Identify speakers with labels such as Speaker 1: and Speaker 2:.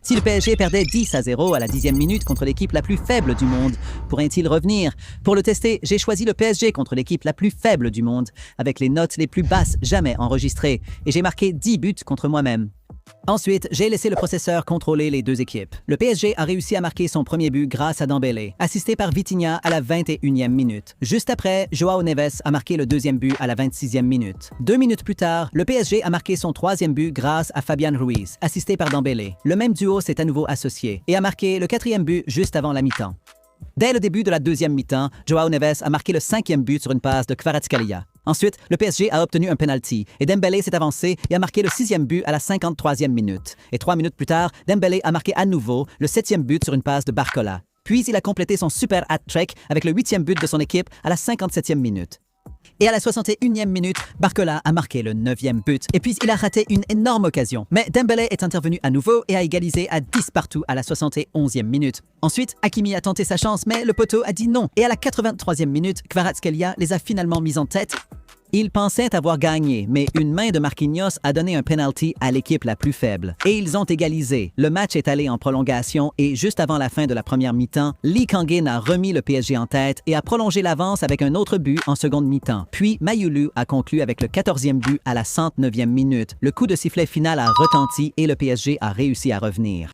Speaker 1: Si le PSG perdait 10-0 à la 10e minute contre l'équipe la plus faible du monde, pourrait-il revenir? Pour le tester, j'ai choisi le PSG contre l'équipe la plus faible du monde, avec les notes les plus basses jamais enregistrées, et j'ai marqué 10 buts contre moi-même. Ensuite, j'ai laissé le processeur contrôler les deux équipes. Le PSG a réussi à marquer son premier but grâce à Dembélé, assisté par Vitinha à la 21e minute. Juste après, João Neves a marqué le deuxième but à la 26e minute. 2 minutes plus tard, le PSG a marqué son troisième but grâce à Fabian Ruiz, assisté par Dembélé. Le même duo s'est à nouveau associé et a marqué le quatrième but juste avant la mi-temps. Dès le début de la deuxième mi-temps, João Neves a marqué le 5e but sur une passe de Kvaratskhelia. Ensuite, le PSG a obtenu un penalty et Dembélé s'est avancé et a marqué le 6e but à la 53e minute. Et 3 minutes plus tard, Dembélé a marqué à nouveau le 7e but sur une passe de Barcola. Puis il a complété son super hat-trick avec le 8e but de son équipe à la 57e minute. Et à la 61e minute, Barcola a marqué le 9e but. Et puis il a raté une énorme occasion. Mais Dembélé est intervenu à nouveau et a égalisé à 10 partout à la 71e minute. Ensuite, Hakimi a tenté sa chance, mais le poteau a dit non. Et à la 83e minute, Kvaratskhelia les a finalement mis en tête. Ils pensaient avoir gagné, mais une main de Marquinhos a donné un penalty à l'équipe la plus faible. Et ils ont égalisé. Le match est allé en prolongation et juste avant la fin de la première mi-temps, Lee Kangin a remis le PSG en tête et a prolongé l'avance avec un autre but en seconde mi-temps. Puis Mayulu a conclu avec le 14e but à la 109e minute. Le coup de sifflet final a retenti et le PSG a réussi à revenir.